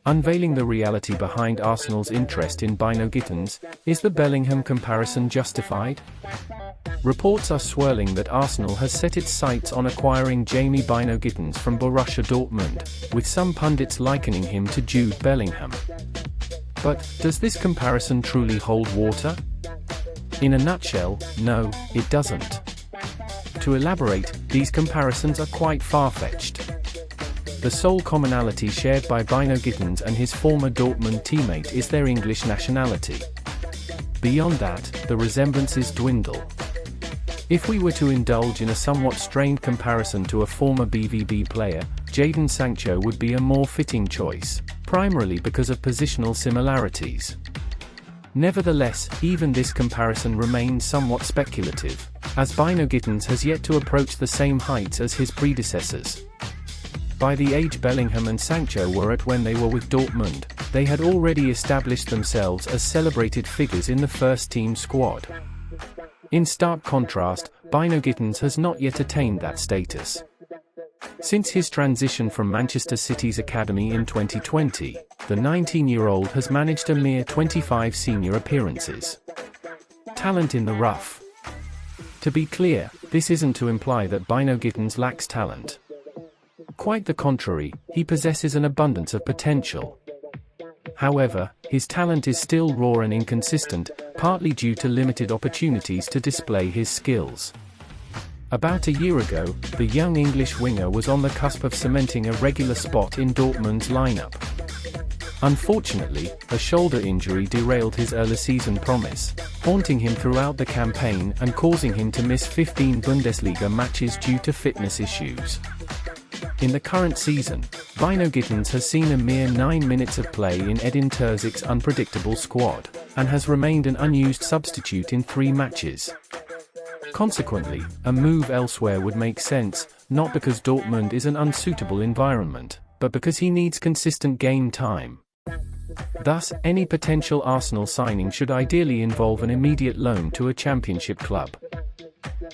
Unveiling the reality behind Arsenal's interest in Bino Gittins, is the Bellingham comparison justified? Reports are swirling that Arsenal has set its sights on acquiring Jamie Bino Gittins from Borussia Dortmund, with some pundits likening him to Jude Bellingham. But, does this comparison truly hold water? In a nutshell, no, it doesn't. To elaborate, these comparisons are quite far-fetched. The sole commonality shared by Bino Gittins and his former Dortmund teammate is their English nationality. Beyond that, the resemblances dwindle. If we were to indulge in a somewhat strained comparison to a former BVB player, Jadon Sancho would be a more fitting choice, primarily because of positional similarities. Nevertheless, even this comparison remains somewhat speculative, as Bino Gittins has yet to approach the same heights as his predecessors. By the age Bellingham and Sancho were at when they were with Dortmund, they had already established themselves as celebrated figures in the first-team squad. In stark contrast, Bino Gittins has not yet attained that status. Since his transition from Manchester City's academy in 2020, the 19-year-old has managed a mere 25 senior appearances. Talent in the rough. To be clear, this isn't to imply that Bino Gittins lacks talent. Quite the contrary, he possesses an abundance of potential. However, his talent is still raw and inconsistent, partly due to limited opportunities to display his skills. About a year ago, the young English winger was on the cusp of cementing a regular spot in Dortmund's lineup. Unfortunately, a shoulder injury derailed his early season promise, haunting him throughout the campaign and causing him to miss 15 Bundesliga matches due to fitness issues. In the current season, Bino Gittins has seen a mere 9 minutes of play in Edin Terzic's unpredictable squad, and has remained an unused substitute in 3 matches. Consequently, a move elsewhere would make sense, not because Dortmund is an unsuitable environment, but because he needs consistent game time. Thus, any potential Arsenal signing should ideally involve an immediate loan to a championship club.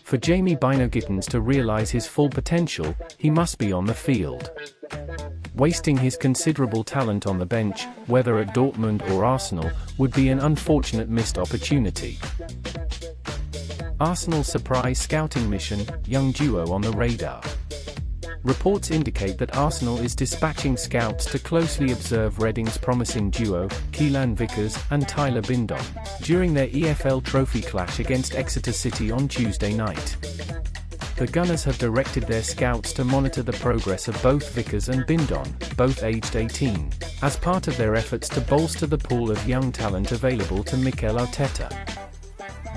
For Jamie Bino Gittins to realise his full potential, he must be on the field. Wasting his considerable talent on the bench, whether at Dortmund or Arsenal, would be an unfortunate missed opportunity. Arsenal's surprise scouting mission, young duo on the radar. Reports indicate that Arsenal is dispatching scouts to closely observe Reading's promising duo, Keelan Vickers and Tyler Bindon, during their EFL Trophy clash against Exeter City on Tuesday night. The Gunners have directed their scouts to monitor the progress of both Vickers and Bindon, both aged 18, as part of their efforts to bolster the pool of young talent available to Mikel Arteta.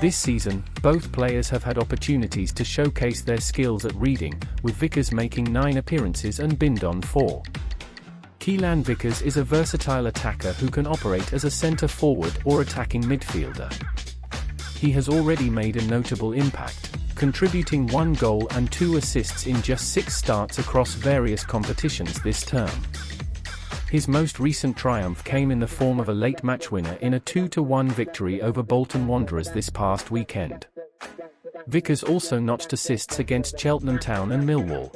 This season, both players have had opportunities to showcase their skills at Reading, with Vickers making 9 appearances and Bindon 4. Keelan Vickers is a versatile attacker who can operate as a centre-forward or attacking midfielder. He has already made a notable impact, contributing 1 goal and 2 assists in just 6 starts across various competitions this term. His most recent triumph came in the form of a late match winner in a 2-1 victory over Bolton Wanderers this past weekend. Vickers also notched assists against Cheltenham Town and Millwall.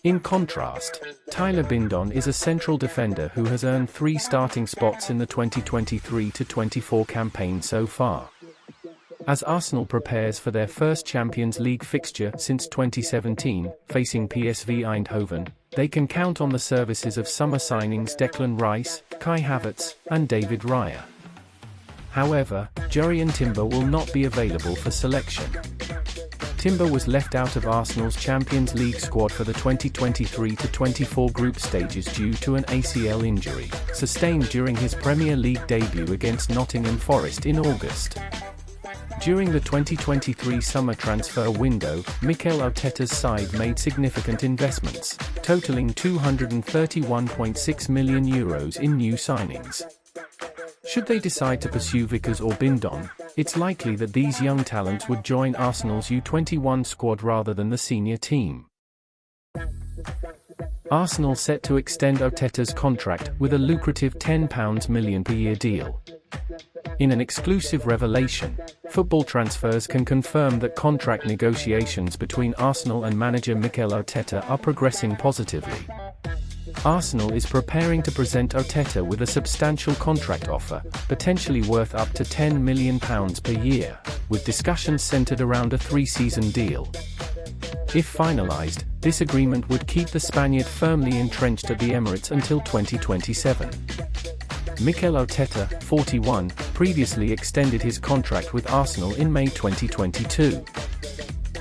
In contrast, Tyler Bindon is a central defender who has earned 3 starting spots in the 2023-24 campaign so far. As Arsenal prepares for their first Champions League fixture since 2017, facing PSV Eindhoven, they can count on the services of summer signings Declan Rice, Kai Havertz, and David Raya. However, Jurrien Timber will not be available for selection. Timber was left out of Arsenal's Champions League squad for the 2023-24 group stages due to an ACL injury, sustained during his Premier League debut against Nottingham Forest in August. During the 2023 summer transfer window, Mikel Arteta's side made significant investments, totaling €231.6 million in new signings. Should they decide to pursue Vickers or Bindon, it's likely that these young talents would join Arsenal's U21 squad rather than the senior team. Arsenal set to extend Arteta's contract with a lucrative £10 million per year deal. In an exclusive revelation, Football Transfers can confirm that contract negotiations between Arsenal and manager Mikel Arteta are progressing positively. Arsenal is preparing to present Arteta with a substantial contract offer, potentially worth up to £10 million per year, with discussions centered around a 3-season deal. If finalized, this agreement would keep the Spaniard firmly entrenched at the Emirates until 2027. Mikel Arteta, 41, previously extended his contract with Arsenal in May 2022.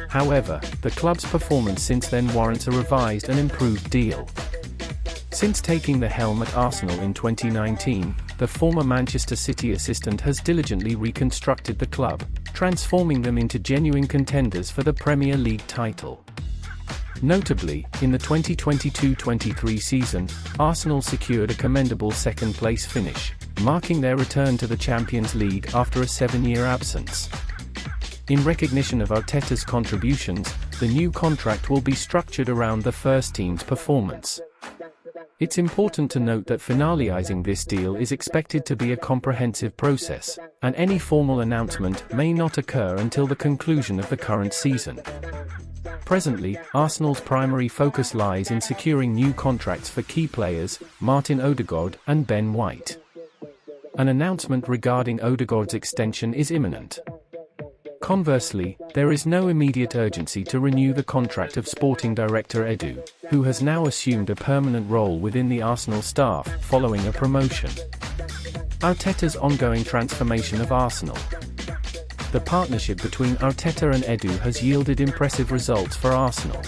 However, the club's performance since then warrants a revised and improved deal. Since taking the helm at Arsenal in 2019, the former Manchester City assistant has diligently reconstructed the club, transforming them into genuine contenders for the Premier League title. Notably, in the 2022-23 season, Arsenal secured a commendable second-place finish, marking their return to the Champions League after a 7-year absence. In recognition of Arteta's contributions, the new contract will be structured around the first team's performance. It's important to note that finalizing this deal is expected to be a comprehensive process, and any formal announcement may not occur until the conclusion of the current season. Presently, Arsenal's primary focus lies in securing new contracts for key players, Martin Odegaard and Ben White. An announcement regarding Odegaard's extension is imminent. Conversely, there is no immediate urgency to renew the contract of sporting director Edu, who has now assumed a permanent role within the Arsenal staff following a promotion. Arteta's ongoing transformation of Arsenal. The partnership between Arteta and Edu has yielded impressive results for Arsenal.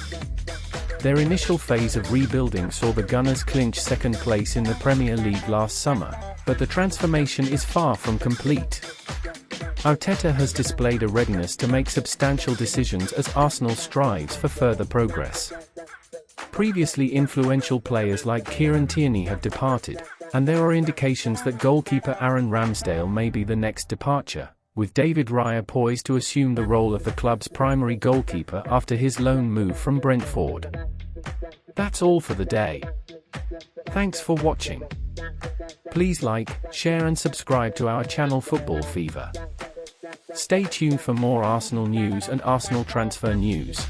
Their initial phase of rebuilding saw the Gunners clinch second place in the Premier League last summer, but the transformation is far from complete. Arteta has displayed a readiness to make substantial decisions as Arsenal strives for further progress. Previously influential players like Kieran Tierney have departed, and there are indications that goalkeeper Aaron Ramsdale may be the next departure, with David Raya poised to assume the role of the club's primary goalkeeper after his loan move from Brentford. That's all for the day. Thanks for watching. Please like, share and subscribe to our channel Football Fever. Stay tuned for more Arsenal news and Arsenal transfer news.